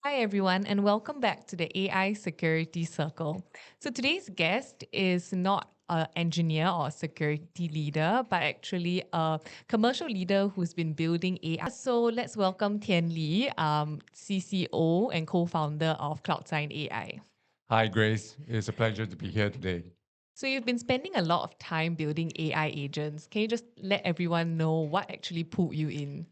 Hi, everyone, and welcome back to the AI Security Circle. So, today's guest is not an engineer or a security leader, but actually a commercial leader who's been building AI. So, let's welcome Tian Lee, CCO and co founder of CloudsineAI. Hi, Grace. It's a pleasure to be here today. So, you've been spending a lot of time building AI agents. Can you just let everyone know what actually pulled you in?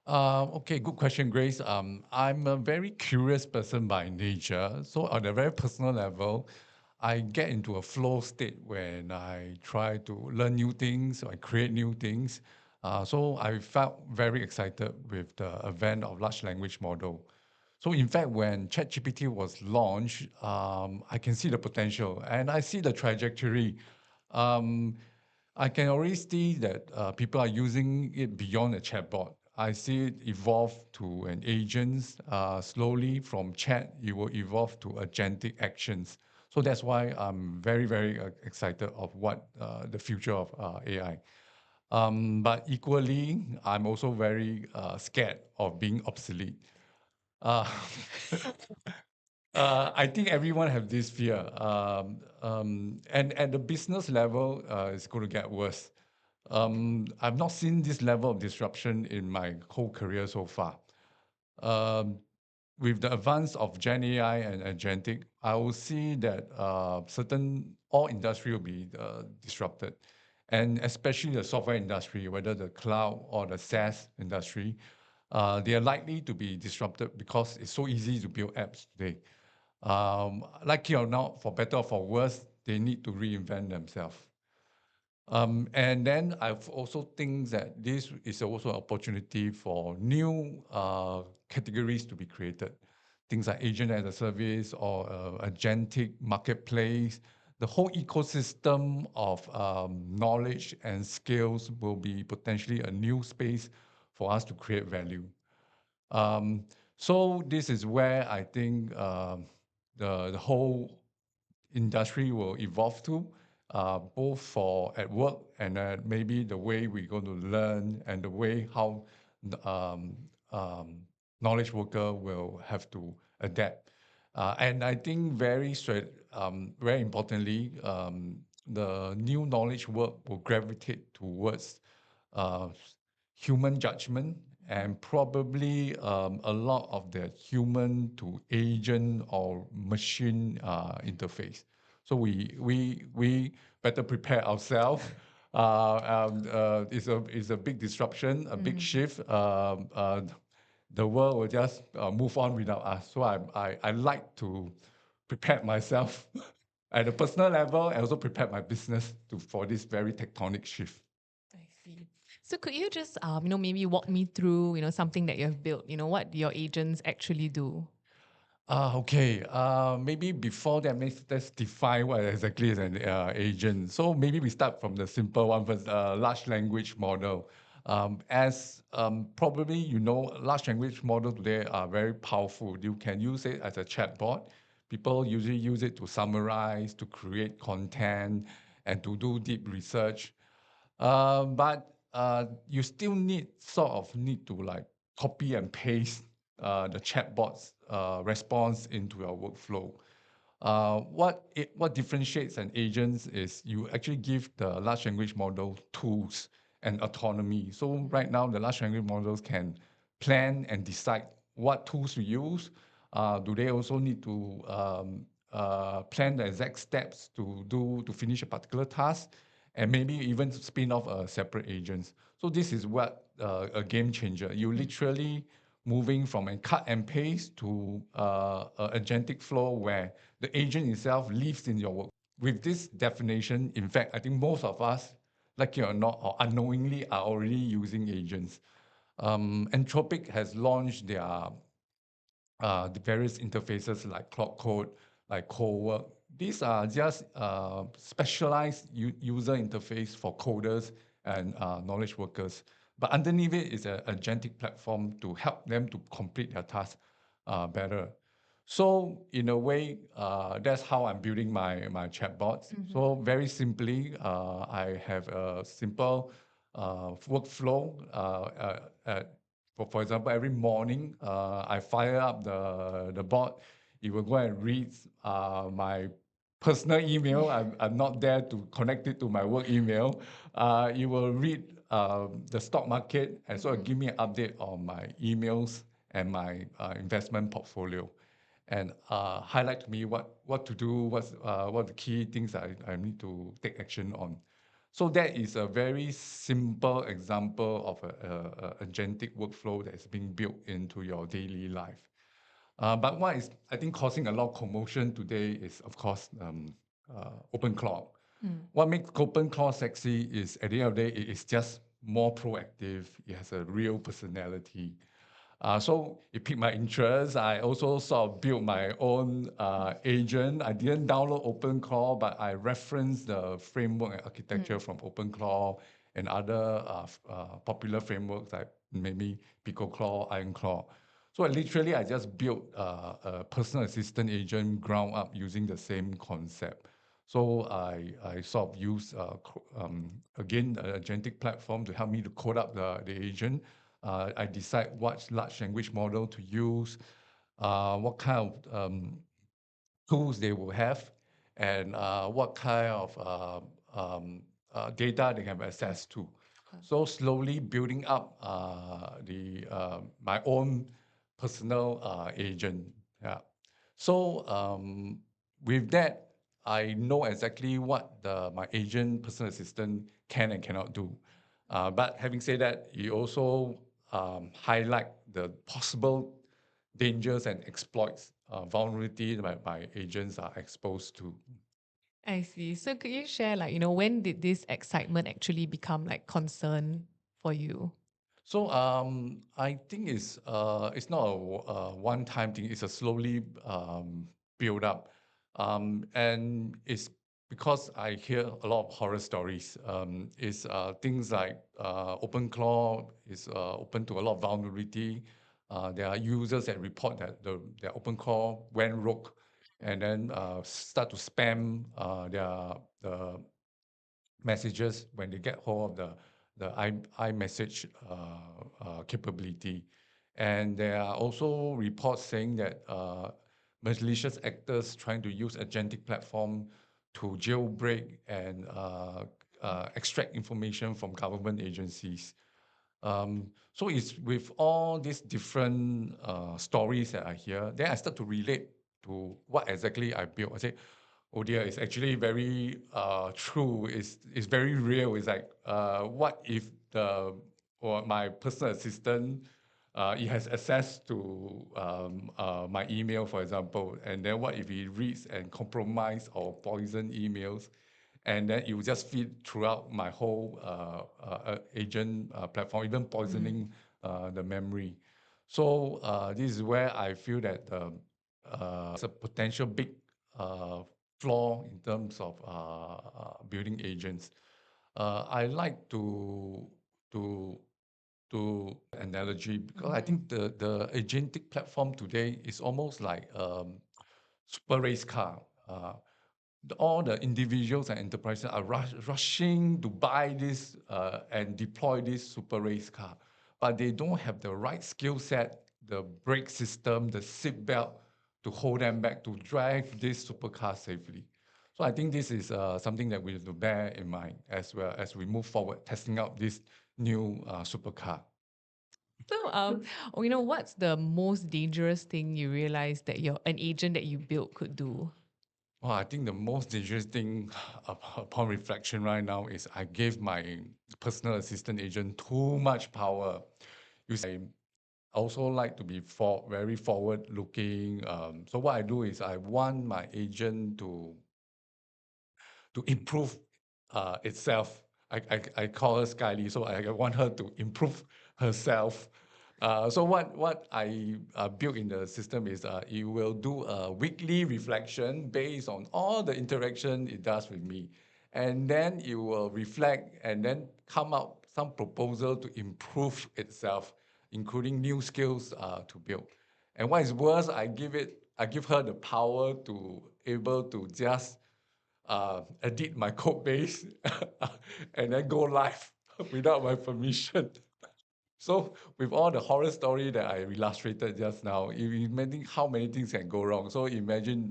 Okay, good question, Grace. I'm a very curious person by nature. So, on a very personal level, I get into a flow state when I try to learn new things, I create new things. So, I felt very excited with the advent of large language model. So, in fact, when ChatGPT was launched, I can see the potential and I see the trajectory. Um, I can already see that people are using it beyond a chatbot. I see it evolve to an agent. Slowly from chat, it will evolve to agentic actions. So that's why I'm very, very excited of what the future of AI. But equally, I'm also very scared of being obsolete. Uh, I think everyone have this fear, and at the business level, it's going to get worse. I've not seen this level of disruption in my whole career so far. Um, with the advance of Gen AI and agentic, I will see that certain all industry will be disrupted, and especially the software industry, whether the cloud or the SaaS industry, they are likely to be disrupted because it's so easy to build apps today. Like it or not, for better or for worse, they need to reinvent themselves. And then I've also think that this is also an opportunity for new categories to be created. Things like agent as a service or agentic marketplace. The whole ecosystem of knowledge and skills will be potentially a new space for us to create value. Um, so this is where I think the whole industry will evolve to, both for at work and maybe the way we're going to learn and the way how um, um, knowledge worker will have to adapt. And I think very importantly, the new knowledge work will gravitate towards uh, human judgment and probably a lot of the human to agent or machine interface. So we better prepare ourselves. It's a big disruption, a big shift. The world will just move on without us. So I like to prepare myself at a personal level and also prepare my business for this very tectonic shift. I see. So could you just, maybe walk me through, something that you have built, what your agents actually do? Okay. Maybe before that, let's define what exactly is an agent. So maybe we start from the simple one first, large language model. As probably you know, large language model today are very powerful. You can use it as a chatbot. People usually use it to summarize, to create content, and to do deep research. But you still need to like copy and paste the chatbot's response into your workflow. What differentiates an agent is you actually give the large language model tools and autonomy. So right now, the large language models can plan and decide what tools to use. Do they also need to plan the exact steps to finish a particular task, and maybe even spin off a separate agents. So this is what a game changer. You literally moving from a cut and paste to a agentic flow where the agent itself lives in your work. With this definition, in fact, I think most of us, like it or not, or unknowingly, are already using agents. Anthropic has launched their the various interfaces like Cloud Code, like Cowork. These are just specialized user interface for coders and knowledge workers. But underneath it is an agentic platform to help them to complete their tasks better. So in a way, that's how I'm building my chatbots. So very simply, I have a simple workflow. for example, every morning I fire up the bot. It will go and read my personal email. I'm not there to connect it to my work email. It will read the stock market and sort of give me an update on my emails and my investment portfolio, and highlight to me what to do, what the key things I need to take action on. So that is a very simple example of a agentic workflow that is being built into your daily life. But what is, I think, causing a lot of commotion today is, of course, open cloud. What makes open cloud sexy is, at the end of the day, it is just more proactive. It has a real personality. So it piqued my interest. I also sort of built my own agent. I didn't download OpenClaw, but I referenced the framework and architecture from OpenClaw and other popular frameworks like maybe PicoClaw, IronClaw. So I just built a personal assistant agent ground up using the same concept. So I sort of use, again, an agentic platform to help me to code up the agent. I decide what large language model to use, what kind of tools they will have, and what kind of data they have access to. So slowly building up the my own personal agent. Yeah. So with that, I know exactly what my agent personal assistant can and cannot do. But having said that, you also highlight the possible dangers and exploits, vulnerability that my agents are exposed to. I see. So could you share, like, when did this excitement actually become like concern for you? So I think it's not a one-time thing. It's a slowly build up, and it's because I hear a lot of horror stories. It's things like OpenClaw is open to a lot of vulnerability. There are users that report that their OpenClaw went rogue, and then start to spam the messages when they get hold of the iMessage capability. And there are also reports saying that malicious actors trying to use agentic platform to jailbreak and extract information from government agencies. So it's with all these different stories that I hear, then I start to relate to what exactly I built. I say, oh dear, it's actually very true. It's very real. It's like, what if the or my personal assistant, it has access to my email, for example, and then what if he reads and compromise or poison emails, and then it will just feed throughout my whole agent platform, even poisoning the memory. So this is where I feel that it's a potential big flaw in terms of building agents. I like to analogy because I think the agentic platform today is almost like super race car. All the individuals and enterprises are rushing to buy this and deploy this super race car, but they don't have the right skill set, the brake system, the seat belt to hold them back to drive this supercar safely. So I think this is something that we have to bear in mind as well as we move forward, testing out this new supercar. So, what's the most dangerous thing you realized that an agent that you built could do? Well, I think the most dangerous thing upon reflection right now is I gave my personal assistant agent too much power. You see, I also like to be very forward looking. So what I do is I want my agent to improve itself. I call her Skyly, so I want her to improve herself. So what I built in the system is it will do a weekly reflection based on all the interaction it does with me, and then it will reflect and then come out some proposal to improve itself, including new skills to build. And what is worse, I give her the power to able to just edit my code base and then go live without my permission. So with all the horror story that I illustrated just now, you imagine how many things can go wrong. So imagine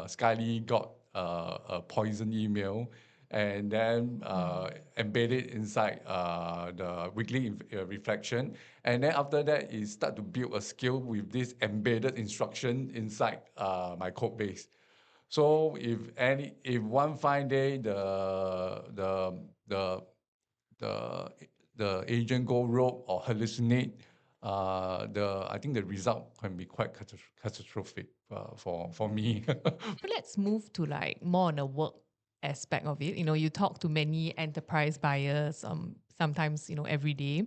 Sky Lee got a poison email and then embedded inside the weekly reflection. And then after that, it start to build a skill with this embedded instruction inside my code base. So if one fine day the the the agent go rogue or hallucinate, I think the result can be quite catastrophic for me. So let's move to like more on the work aspect of it. You talk to many enterprise buyers, sometimes, every day.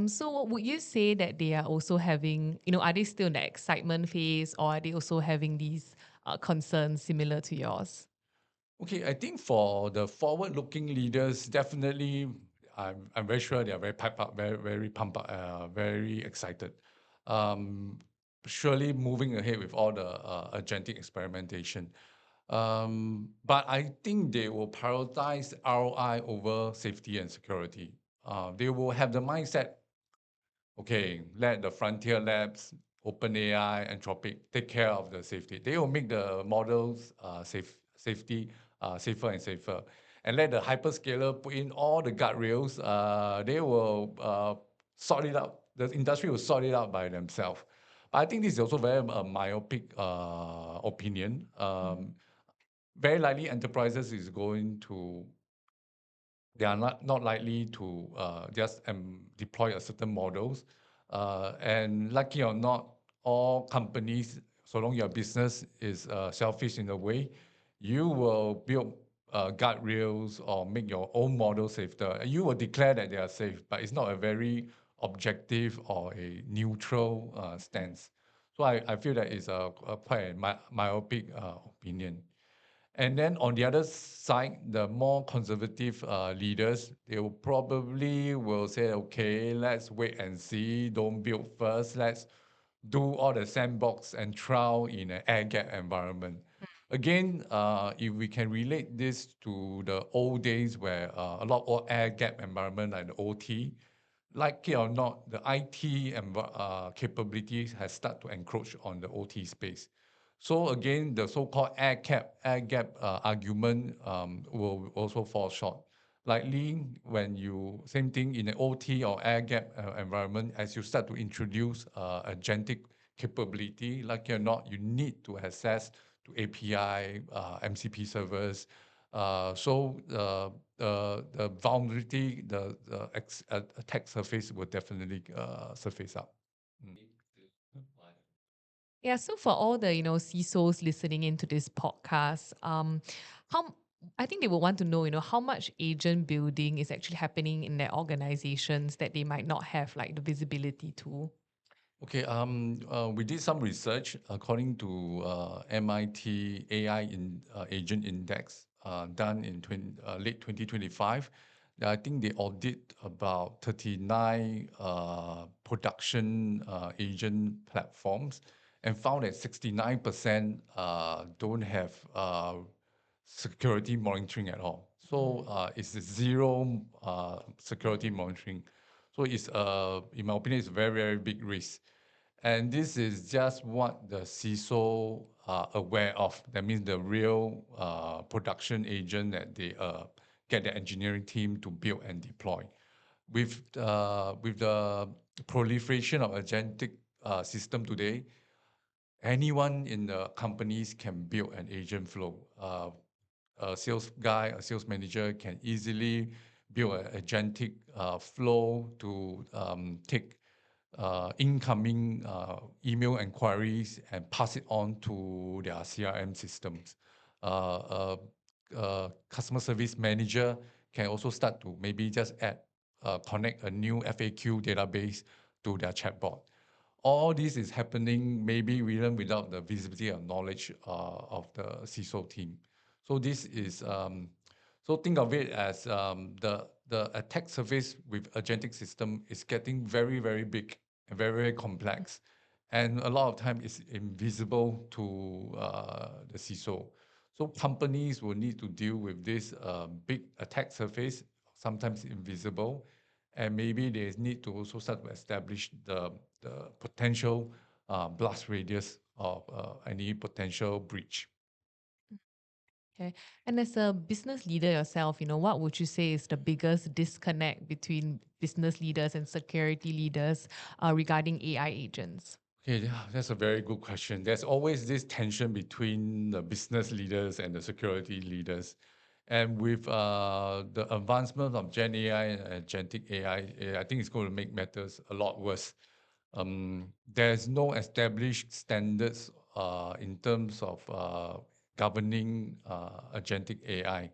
So would you say that they are also having, are they still in the excitement phase, or are they also having these concerns similar to yours? Okay, I think for the forward-looking leaders, definitely, I'm very sure they are very piped up, very pumped up, very excited. Um, Surely moving ahead with all the agentic experimentation. But I think they will prioritize ROI over safety and security. They will have the mindset, okay, let the frontier labs, OpenAI, Anthropic take care of the safety. They will make the models safety safer and safer, and let the hyperscaler put in all the guardrails. They will sort it out. The industry will sort it out by themselves. But I think this is also very myopic opinion. Very likely, enterprises is going to they are not likely to just deploy a certain models. And lucky or not, all companies, so long your business is selfish in a way, you will build guardrails or make your own model safer. You will declare that they are safe, but it's not a very objective or a neutral stance. So I feel that it's a quite a myopic opinion. And then on the other side, the more conservative leaders, they will probably will say, okay, let's wait and see, don't build first, let's do all the sandbox and trial in an air gap environment. Again, if we can relate this to the old days where a lot of air gap environment like the OT, like it or not, the IT capabilities has started to encroach on the OT space. So again, the so-called air gap argument will also fall short. Likely, when you same thing in an OT or air gap environment, as you start to introduce agentic capability, like it or not, you need to access to API, MCP servers. The vulnerability, the attack surface will definitely surface up. Mm. Yeah, so for all the CISOs listening into this podcast, how I think they will want to know, how much agent building is actually happening in their organizations that they might not have like the visibility to. Okay, we did some research according to MIT Agent Index done in late 2025. I think they audit about 39 production agent platforms and found that 69% don't have security monitoring at all. So it's zero security monitoring. So in my opinion, it's a very, very big risk. And this is just what the CISO are aware of. That means the real production agent that they get the engineering team to build and deploy. With the proliferation of agentic system today, anyone in the companies can build an agent flow. A sales guy, a sales manager can easily build an agentic flow to take incoming email inquiries and pass it on to their CRM systems. Customer service manager can also start to maybe just connect a new FAQ database to their chatbot. All this is happening maybe even without the visibility or knowledge of the CISO team. So this is so think of it as the attack surface with agentic system is getting very, very big and very, very complex, and a lot of time it's invisible to the CISO. So companies will need to deal with this big attack surface, sometimes invisible, and maybe they need to also start to establish the potential blast radius of any potential breach. Okay. And as a business leader yourself, what would you say is the biggest disconnect between business leaders and security leaders regarding AI agents? Okay, yeah, that's a very good question. There's always this tension between the business leaders and the security leaders. And with the advancement of Gen AI and agentic AI, I think it's going to make matters a lot worse. There's no established standards in terms of governing agentic AI.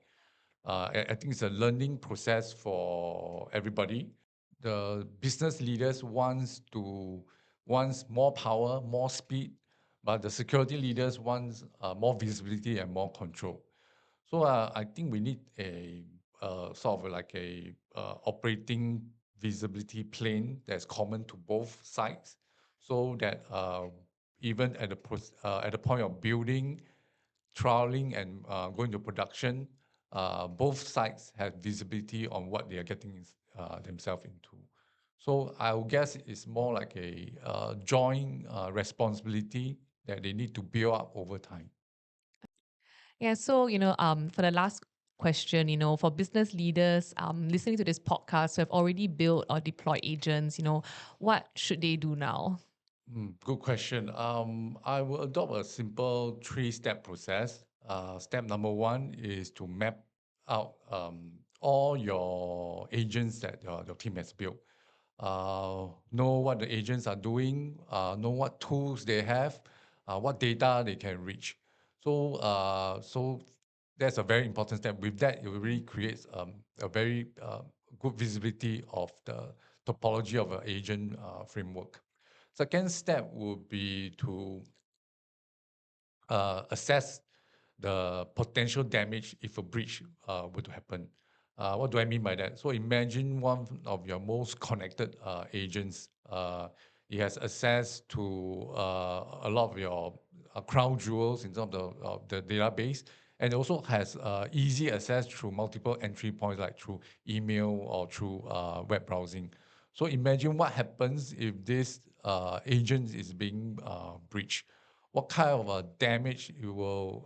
I think it's a learning process for everybody. The business leaders wants more power, more speed, but the security leaders wants more visibility and more control. So I think we need a sort of like a operating visibility plane that's common to both sides, so that even at the point of building, trialing, and going to production, both sides have visibility on what they are getting themselves into. So I would guess it's more like a joint responsibility that they need to build up over time. Yeah, so for the last question, for business leaders listening to this podcast who have already built or deployed agents, what should they do now? Good question. I will adopt a simple three-step process. Step number one is to map out all your agents that your team has built. Know what the agents are doing, know what tools they have, what data they can reach. So that's a very important step. With that, it really creates a very good visibility of the topology of an agent framework. Second step would be to assess the potential damage if a breach were to happen. What do I mean by that? So imagine one of your most connected agents. It has access to a lot of your crown jewels in terms of the database, and also has easy access through multiple entry points, like through email or through web browsing. So imagine what happens if this agent is being breached. What kind of damage you will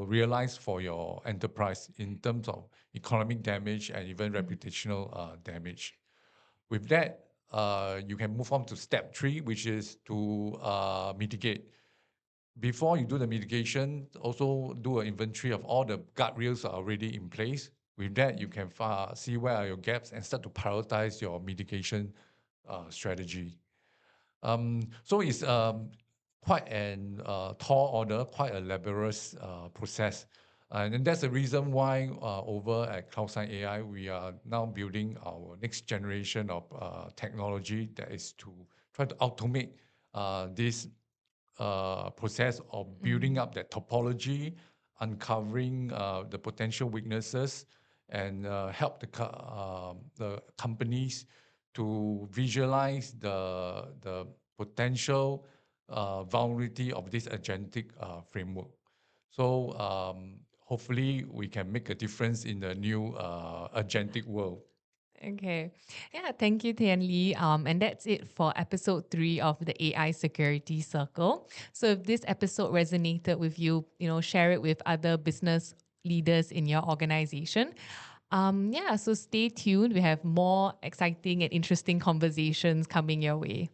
realize for your enterprise in terms of economic damage and even reputational damage. With that, you can move on to step three, which is to mitigate. Before you do the mitigation, also do an inventory of all the guardrails are already in place. With that, you can see where are your gaps and start to prioritize your mitigation strategy. So it's quite an tall order, quite a laborious process. And then that's the reason why over at CloudsineAI, we are now building our next generation of technology that is to try to automate this process of building Mm. up that topology, uncovering the potential weaknesses, and help the companies to visualize the potential vulnerability of this agentic framework. So hopefully we can make a difference in the new agentic world. Okay. Yeah, thank you, Tian Lee. And that's it for episode 3 of the AI Security Circle. So if this episode resonated with you, share it with other business leaders in your organization. Yeah, so stay tuned. We have more exciting and interesting conversations coming your way.